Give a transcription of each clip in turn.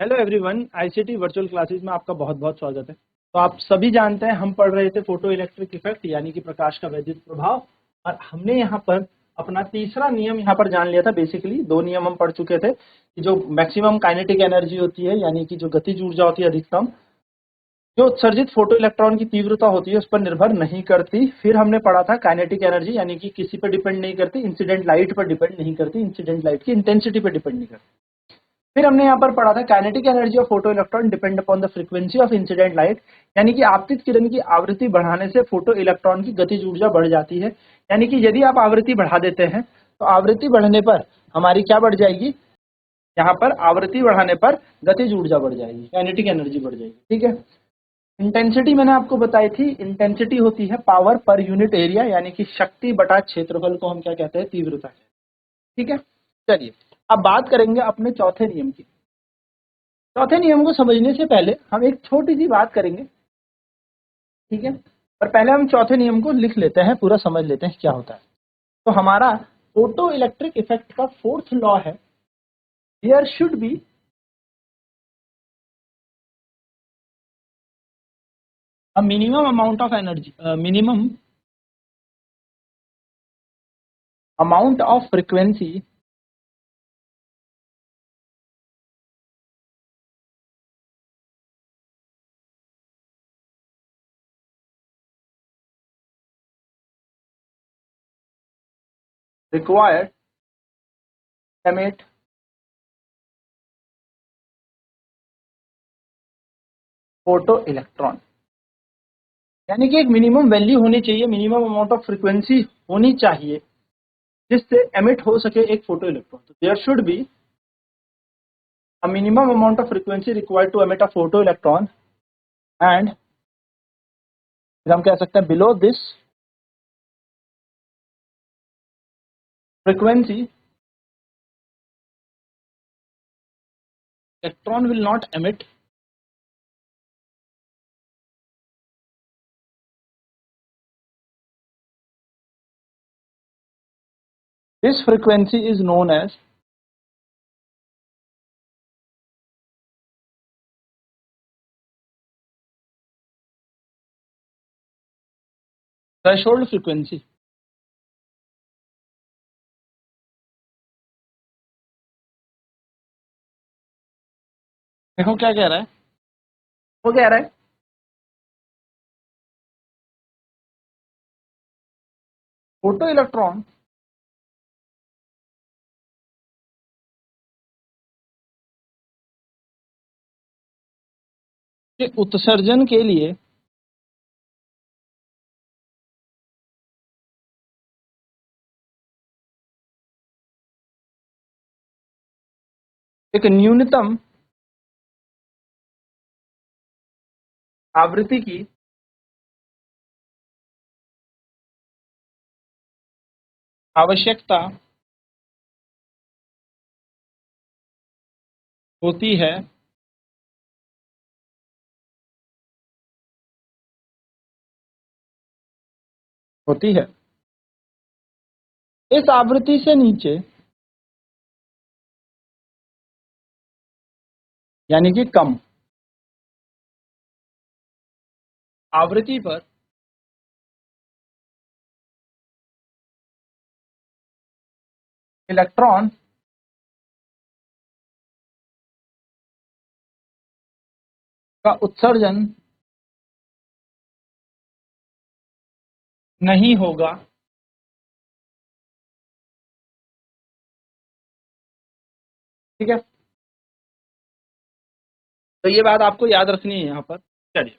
Hello everyone, ICT virtual classes में आपका बहुत बहुत स्वागत है। तो आप सभी जानते हैं हम पढ़ रहे थे फोटो इलेक्ट्रिक इफेक्ट यानी कि प्रकाश का वैद्युत प्रभाव। और हमने यहाँ पर अपना तीसरा नियम यहाँ पर जान लिया था। बेसिकली दो नियम हम पढ़ चुके थे कि जो मैक्सिमम काइनेटिक एनर्जी होती है यानी कि जो गतिज ऊर्जा होती है अधिकतम, जो उत्सर्जित फोटो इलेक्ट्रॉन की तीव्रता होती है उस पर निर्भर नहीं करती। फिर हमने पढ़ा था काइनेटिक एनर्जी यानी कि किसी पर डिपेंड नहीं करती, इंसिडेंट लाइट पर डिपेंड नहीं करती, इंसिडेंट लाइट की इंटेंसिटी पर डिपेंड नहीं करती। फिर हमने यहाँ पर पढ़ा था kinetic energy of photo electron depend upon the frequency of incident light, यानी कि आपतित किरण की आवृत्ति बढ़ाने से फोटो इलेक्ट्रॉन की गतिज ऊर्जा बढ़ जाती है। यानी कि यदि आप आवृत्ति बढ़ा देते हैं तो आवृत्ति बढ़ने पर हमारी क्या बढ़ जाएगी, यहाँ पर आवृत्ति बढ़ाने पर गतिज ऊर्जा बढ़ जाएगी, काइनेटिक एनर्जी बढ़ जाएगी। ठीक है। इंटेंसिटी मैंने आपको बताई थी, इंटेंसिटी होती है पावर पर यूनिट एरिया यानी कि शक्ति बटा क्षेत्रफल को हम क्या कहते हैं, तीव्रता। ठीक है। चलिए अब बात करेंगे अपने चौथे नियम की। चौथे नियम को समझने से पहले हम एक छोटी सी बात करेंगे। ठीक है। पर पहले हम चौथे नियम को लिख लेते हैं, पूरा समझ लेते हैं क्या होता है। तो हमारा फोटो इलेक्ट्रिक इफेक्ट का फोर्थ लॉ है, there should be a minimum amount of energy, minimum amount of frequency required emit photo electron. यानी कि एक मिनिमम वैल्यू होनी चाहिए, मिनिमम अमाउंट ऑफ फ्रीक्वेंसी होनी चाहिए जिससे एमिट हो सके एक फोटो इलेक्ट्रॉन। तो there should be a minimum amount of frequency required to emit a photoelectron and फिर हम कह सकते हैं below this frequency electron will not emit this frequency is known as threshold frequency। देखो क्या कह रहा है, वो कह रहा है फोटो इलेक्ट्रॉन के उत्सर्जन के लिए एक न्यूनतम आवृत्ति की आवश्यकता होती है। होती है इस आवृत्ति से नीचे यानी कि कम आवृत्ति पर इलेक्ट्रॉन का उत्सर्जन नहीं होगा। ठीक है। तो ये बात आपको याद रखनी है यहाँ पर। चलिए,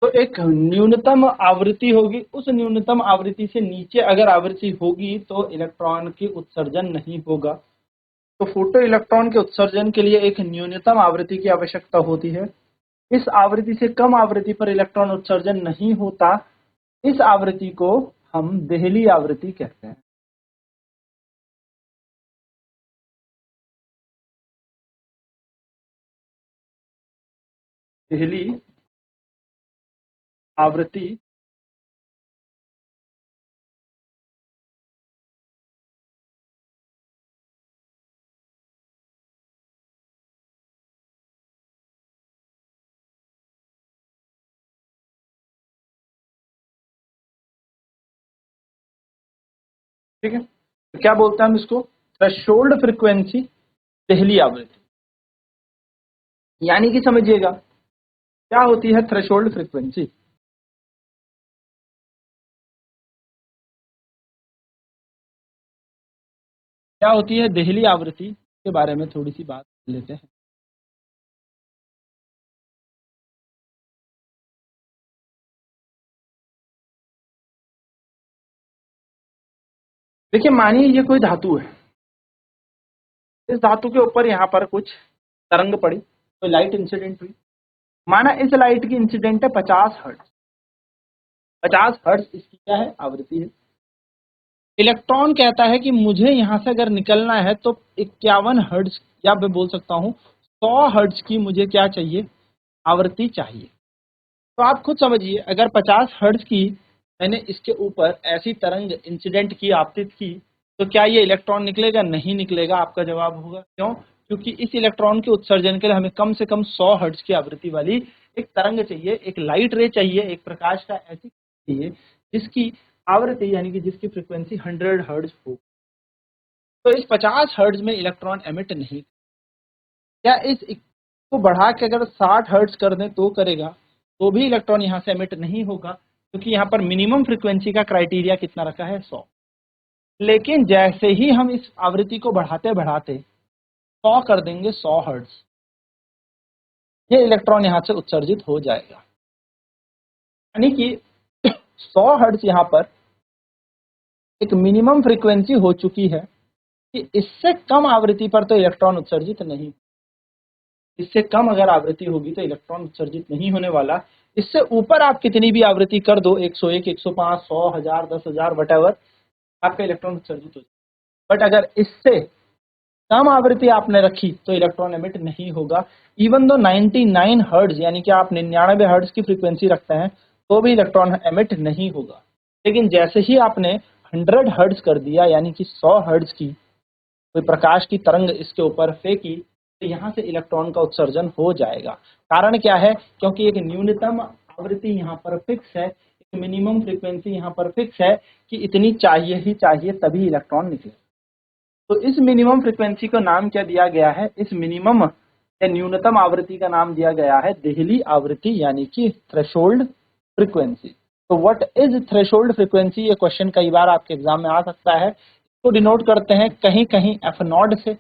तो एक न्यूनतम आवृत्ति होगी, उस न्यूनतम आवृत्ति से नीचे अगर आवृत्ति होगी तो इलेक्ट्रॉन की उत्सर्जन नहीं होगा। तो फोटो इलेक्ट्रॉन के उत्सर्जन के लिए एक न्यूनतम आवृत्ति की आवश्यकता होती है। इस आवृत्ति से कम आवृत्ति पर इलेक्ट्रॉन उत्सर्जन नहीं होता। इस आवृत्ति को हम देहली आवृत्ति कहते हैं। देहली आवृत्ति ठीक है, तो क्या बोलते हैं हम इसको, थ्रेशोल्ड फ्रीक्वेंसी, देहली आवृत्ति। यानी कि समझिएगा क्या होती है थ्रेशोल्ड फ्रीक्वेंसी। क्या होती है देहली आवृत्ति के बारे में थोड़ी सी बात लेते हैं। देखिए मानिए ये कोई धातु है, इस धातु के ऊपर यहाँ पर कुछ तरंग पड़ी, तो लाइट इंसिडेंट हुई। माना इस लाइट की इंसिडेंट है 50 हर्ट्ज, 50 हर्ट्ज इसकी क्या है, आवृत्ति है। इलेक्ट्रॉन कहता है कि मुझे यहां से अगर निकलना है तो 51 हर्ट्ज, या मैं बोल सकता हूं 100 हर्ट्ज की मुझे क्या चाहिए, आवृत्ति चाहिए। तो आप खुद समझिए, अगर 50 हर्ट्ज की मैंने इसके ऊपर ऐसी तरंग इंसिडेंट की, आपतित की, तो क्या ये इलेक्ट्रॉन निकलेगा, नहीं निकलेगा। आपका जवाब होगा क्यों, क्योंकि इस इलेक्ट्रॉन के उत्सर्जन के लिए हमें कम से कम 100 हर्ट्ज की आवृत्ति वाली एक तरंग चाहिए, एक लाइट रे चाहिए, एक प्रकाश का ऐसी चाहिए जिसकी आवृत्ति यानी कि जिसकी फ्रीक्वेंसी 100 हर्ट्ज हो। तो इस 50 हर्ट्ज में इलेक्ट्रॉन एमिट नहीं, या इस को बढ़ा के अगर 60 हर्ट्ज कर दें तो करेगा, तो भी इलेक्ट्रॉन यहाँ से एमिट नहीं होगा, क्योंकि यहाँ पर मिनिमम फ्रीक्वेंसी का क्राइटेरिया कितना रखा है, 100। लेकिन जैसे ही हम इस आवृत्ति को बढ़ाते बढ़ाते 100 कर देंगे, 100 हर्ट्ज, ये इलेक्ट्रॉन यहाँ से उत्सर्जित हो जाएगा। यानी कि 100 हर्ट्ज यहाँ पर एक मिनिमम फ्रीक्वेंसी हो चुकी है कि इससे कम आवृत्ति पर तो इलेक्ट्रॉन उत्सर्जित नहीं, इससे कम अगर आवृत्ति होगी तो इलेक्ट्रॉन उत्सर्जित नहीं होने वाला। इससे ऊपर आप कितनी भी आवृत्ति कर दो, 101, 105, 100, 1000, 10,000 वटेवर, आपका इलेक्ट्रॉन उत्सर्जित हो जाए। बट अगर इससे कम आवृत्ति आपने रखी तो इलेक्ट्रॉन एमिट नहीं होगा। इवन दो 99 हर्ट्ज यानी कि आप 99 हर्ट्ज की फ्रीक्वेंसी रखते हैं तो भी इलेक्ट्रॉन एमिट नहीं होगा। लेकिन जैसे ही आपने 100 हर्ट्ज कर दिया यानी कि 100 हर्ट्ज की कोई प्रकाश की तरंग इसके ऊपर फेंकी, तो यहाँ से इलेक्ट्रॉन का उत्सर्जन हो जाएगा। कारण क्या है, क्योंकि एक न्यूनतम आवृत्ति यहाँ पर फिक्स है, एक मिनिमम फ्रीक्वेंसी यहाँ पर फिक्स है कि इतनी चाहिए ही चाहिए तभी इलेक्ट्रॉन निकले। तो इस मिनिमम फ्रीक्वेंसी को नाम क्या दिया गया है, इस मिनिमम या न्यूनतम आवृत्ति का नाम दिया गया है देहली आवृत्ति यानी कि थ्रेशोल्ड फ्रीक्वेंसी। तो व्हाट इज थ्रेशोल्ड फ्रीक्वेंसी, ये क्वेश्चन कई बार आपके एग्जाम में आ सकता है। इसको डिनोट करते हैं कहीं कहीं एफ नॉट से,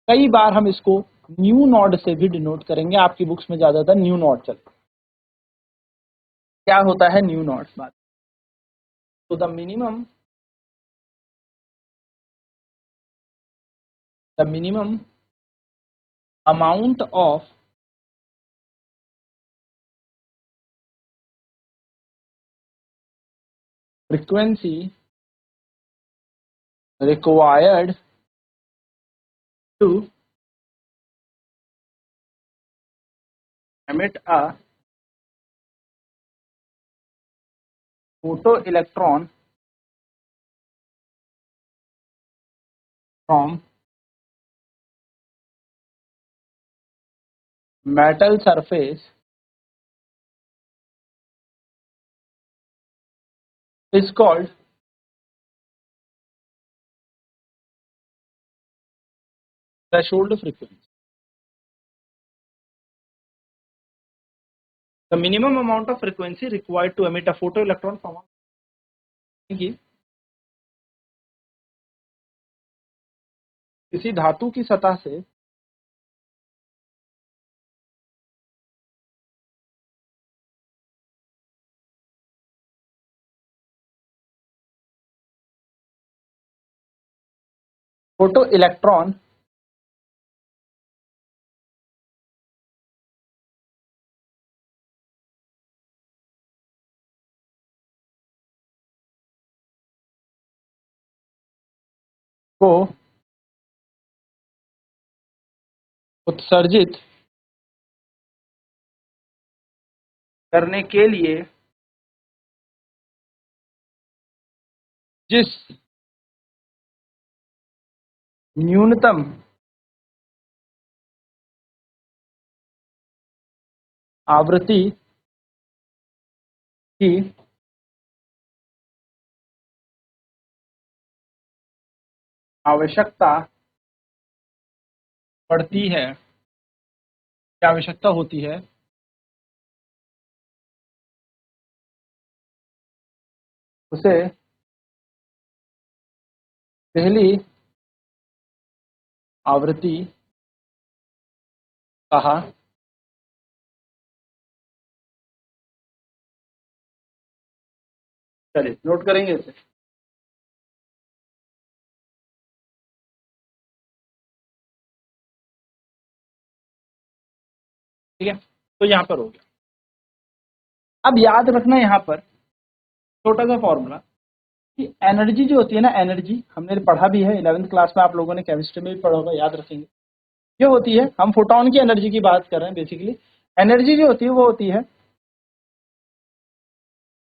कई बार हम इसको न्यू नॉड से भी डिनोट करेंगे। आपकी बुक्स में ज्यादातर न्यू नॉड चलता है। क्या होता है न्यू नॉड बात, तो the minimum amount of frequency required to emit a photoelectron from metal surface is called threshold frequency. The minimum amount of frequency required to emit a photoelectron from कि किसी धातु की सतह से फोटो इलेक्ट्रॉन को उत्सर्जित करने के लिए जिस न्यूनतम आवृत्ति की आवश्यकता पड़ती है, क्या आवश्यकता होती है, उसे पहली आवृत्ति कहा चलिए नोट करेंगे इसे। ठीक है, तो यहां पर हो गया। अब याद रखना यहाँ पर छोटा सा फॉर्मूला कि एनर्जी जो होती है ना, एनर्जी हमने पढ़ा भी है 11th क्लास में, आप लोगों ने केमिस्ट्री में भी पढ़ा होगा, याद रखेंगे। ये होती है, हम फोटोन की एनर्जी की बात कर रहे हैं बेसिकली। एनर्जी जो होती है वो होती है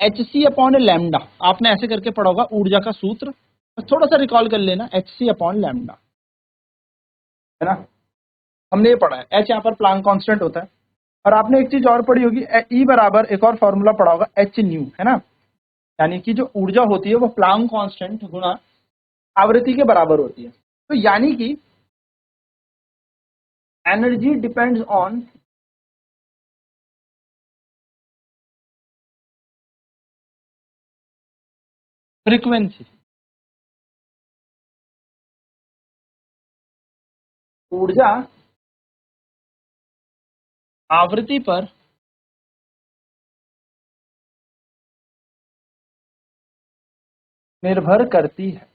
hc/लैम्डा। आपने ऐसे करके पढ़ा होगा ऊर्जा का सूत्र, थोड़ा सा रिकॉल कर लेना, hc/लैम्डा, है ना। हमने ये पढ़ा है, h यहाँ पर प्लांक कांस्टेंट होता है। और आपने एक चीज और पढ़ी होगी, E बराबर एक और फॉर्मूला पढ़ा होगा h न्यू, है ना। यानी कि जो ऊर्जा होती है वो प्लांक कांस्टेंट गुणा आवृत्ति के बराबर होती है। तो यानी कि एनर्जी डिपेंड्स ऑन फ्रीक्वेंसी, ऊर्जा आवृत्ति पर निर्भर करती है।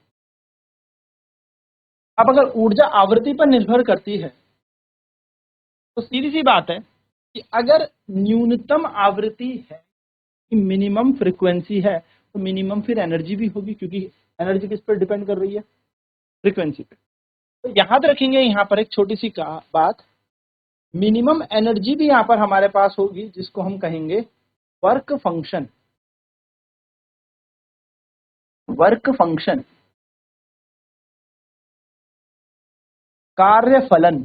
अब अगर ऊर्जा आवृत्ति पर निर्भर करती है तो सीधी सी बात है कि अगर न्यूनतम आवृत्ति है, मिनिमम फ्रीक्वेंसी है, तो मिनिमम फिर एनर्जी भी होगी, क्योंकि एनर्जी किस पर डिपेंड कर रही है, फ्रीक्वेंसी पे। तो याद रखेंगे यहाँ पर एक छोटी सी बात, मिनिमम एनर्जी भी यहाँ पर हमारे पास होगी, जिसको हम कहेंगे वर्क फंक्शन। वर्क फंक्शन, कार्य फलन,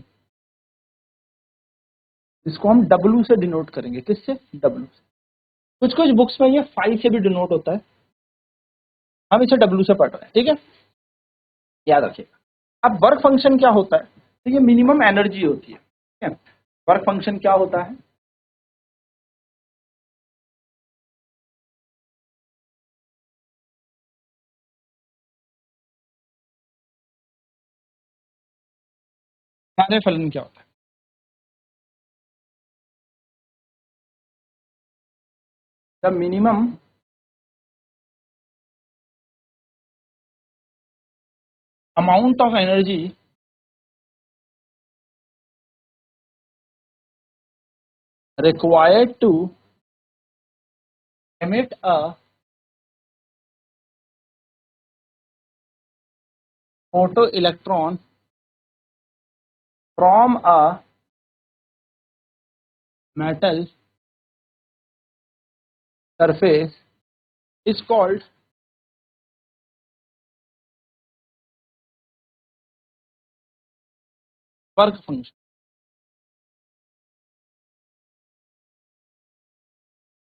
जिसको हम W से डिनोट करेंगे। किससे? W से। कुछ कुछ बुक्स में ये 5 से भी डिनोट होता है, हम इसे W से पढ़ रहे हैं, ठीक है, याद रखिएगा। अब वर्क फंक्शन क्या होता है, तो ये मिनिमम एनर्जी होती है, ठीक है। वर्क फंक्शन क्या होता है, कार्य फलन क्या होता है, the minimum amount of energy required to emit a photoelectron from a metal surface is called work function.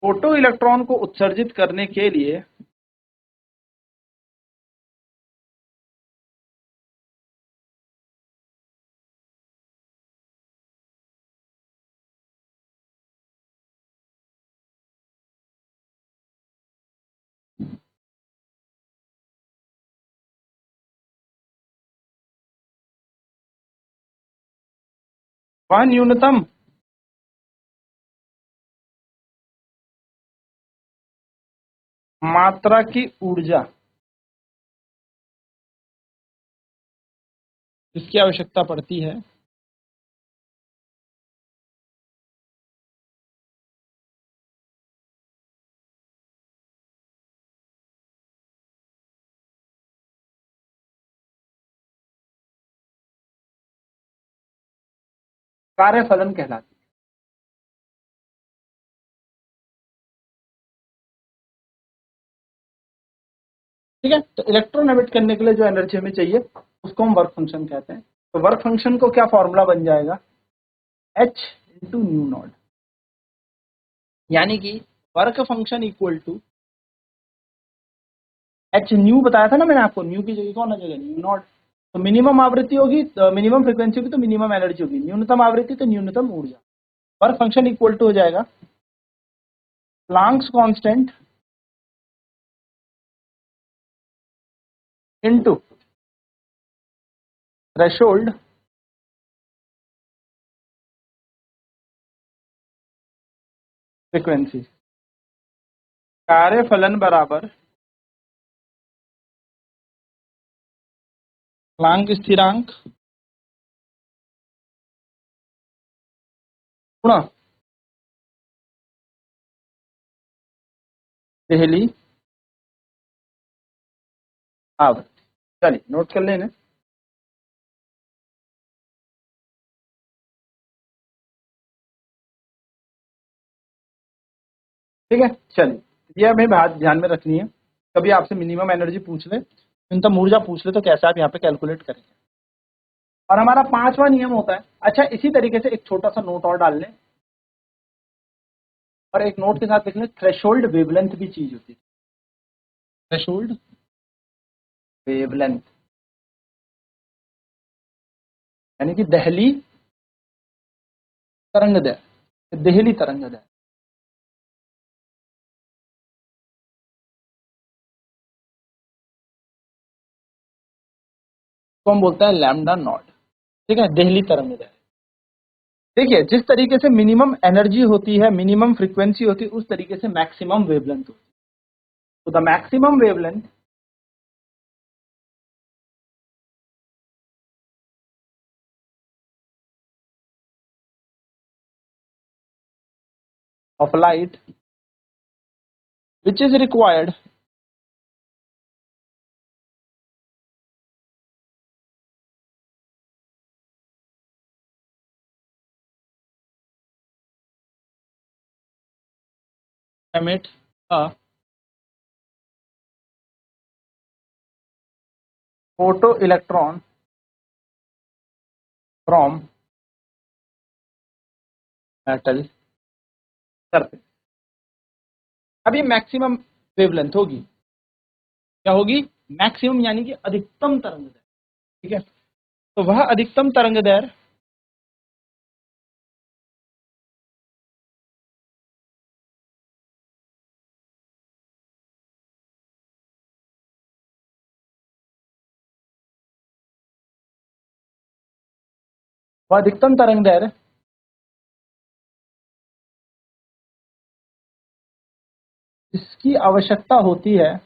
Photo electron को उत्सर्जित करने के लिए वह न्यूनतम मात्रा की ऊर्जा जिसकी आवश्यकता पड़ती है कार्य फलन कहलाती है। ठीक है, तो इलेक्ट्रॉन एमिट करने के लिए जो एनर्जी हमें चाहिए उसको हम वर्क फंक्शन कहते हैं। तो वर्क फंक्शन को क्या फॉर्मूला बन जाएगा, h इंटू न्यू नॉट, यानी कि work function equal to h nu बताया था ना मैंने आपको, न्यू की जगह कौन आ जाएगा, न्यू नॉट। तो मिनिमम आवृत्ति होगी तो मिनिमम फ्रीक्वेंसी होगी तो मिनिमम एनर्जी होगी, न्यूनतम आवृत्ति तो न्यूनतम ऊर्जा। वर्क फंक्शन इक्वल टू हो जाएगा Planck's constant into threshold frequency. कार्यफलन बराबर प्लांक स्थिरांक गुणा देहली आवृत्ति। चलिए नोट कर लेना। ठीक है, चलिए ये हमें बात ध्यान में रखनी है। कभी आपसे मिनिमम एनर्जी पूछ ले, न्यूनतम ऊर्जा पूछ ले, तो कैसे आप यहाँ पे कैलकुलेट करेंगे। और हमारा पांचवा नियम होता है, अच्छा इसी तरीके से एक छोटा सा नोट और डाल लें, और एक नोट के साथ लिख लें थ्रेशोल्ड वेवलेंथ भी चीज होती है। थ्रेशोल्ड वेवलेंथ यानी कि दहली तरंगदैर्घ्य, देहली तरंगदैर्घ्य। तो हम बोलते हैं लैम्डा नॉट। ठीक है, देहली तरंगदैर्घ्य। देखिए जिस तरीके से मिनिमम एनर्जी होती है, मिनिमम फ्रीक्वेंसी होती है, उस तरीके से मैक्सिमम वेवलेंथ होती है। तो the maximum wavelength of light which is required emit a photoelectron from metal surface। अब ये मैक्सिमम वेवलेंथ होगी, क्या होगी, मैक्सिमम यानी कि अधिकतम तरंग दैर्घ्य। ठीक है, तो वह अधिकतम तरंग दैर्घ्य वह अधिकतम तरंग दैर्घ्य जिसकी आवश्यकता होती है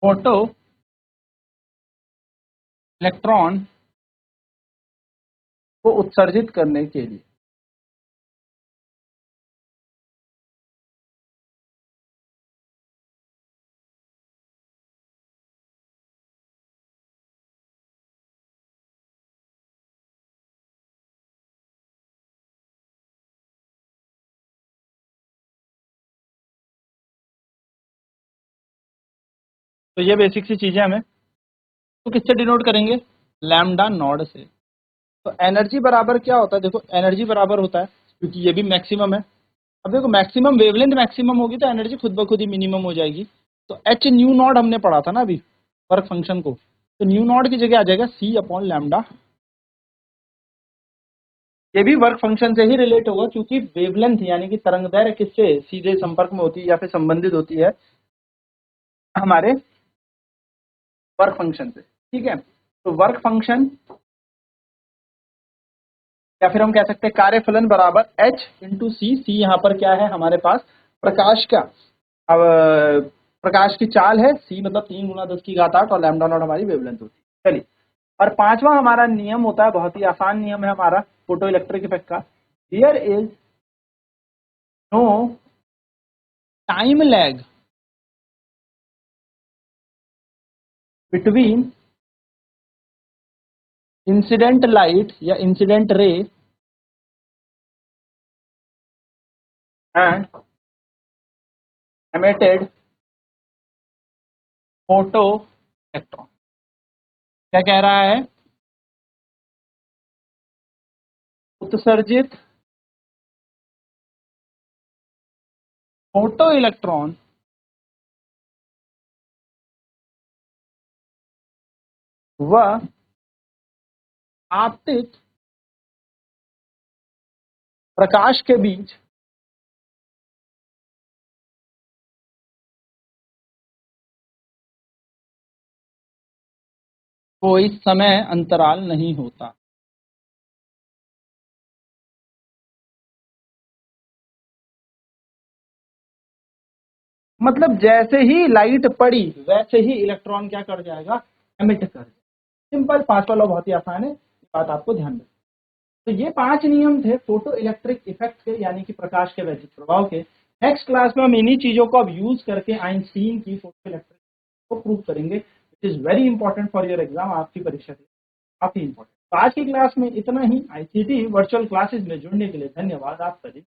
फोटो इलेक्ट्रॉन को उत्सर्जित करने के लिए। तो ये बेसिक सी चीजें हमें, तो किससे डिनोट करेंगे, लैम्डा नॉट से। तो एनर्जी बराबर क्या होता है, देखो एनर्जी बराबर होता है, क्योंकि ये भी मैक्सिमम है। अब देखो मैक्सिमम वेवलेंथ मैक्सिमम होगी तो एनर्जी खुद ब खुद ही मिनिमम हो जाएगी। तो एच न्यू नॉट हमने पढ़ा था ना अभी वर्क फंक्शन को, तो न्यू नॉट की जगह आ जाएगा सी अपॉन लैम्डा। ये भी वर्क फंक्शन से ही रिलेट होगा, क्योंकि वेवलेंथ यानी कि तरंग दैर्घ्य किससे सीधे संपर्क में होती है या फिर संबंधित होती है, हमारे वर्क फंक्शन से। ठीक है, तो वर्क फंक्शन या फिर हम कह सकते हैं कार्यफलन बराबर H इंटू सी। सी यहाँ पर क्या है हमारे पास, प्रकाश का, अब प्रकाश की चाल है, सी मतलब 3 गुना 10 की घात 8, और लैम्डा नॉट हमारी वेवलेंथ होती है। चलिए, और पांचवा हमारा नियम होता है, बहुत ही आसान नियम है हमारा फोटो इलेक्ट्रिक इफेक्ट का, here is no time lag between incident light या incident ray and emitted photo electron. क्या कह रहा है, उत्सर्जित फोटो इलेक्ट्रॉन व आपतित प्रकाश के बीच कोई समय अंतराल नहीं होता। मतलब जैसे ही लाइट पड़ी वैसे ही इलेक्ट्रॉन क्या कर जाएगा, एमिट कर जाएगा। सिंपल, 5 वाला बहुत ही आसान है, बात आपको ध्यान रखना। तो ये 5 नियम थे फोटो इलेक्ट्रिक इफेक्ट के, यानी कि प्रकाश के वैद्युत प्रभाव के। नेक्स्ट क्लास में हम इन्हीं चीजों को अब यूज करके आइंस्टीन की फोटो इलेक्ट्रिक को प्रूव करेंगे, which is very important for your exam, आपकी परीक्षा के लिए काफी इंपॉर्टेंट। तो आज की क्लास में इतना ही। आईसीटी वर्चुअल क्लासेस में जुड़ने के लिए धन्यवाद आप सभी।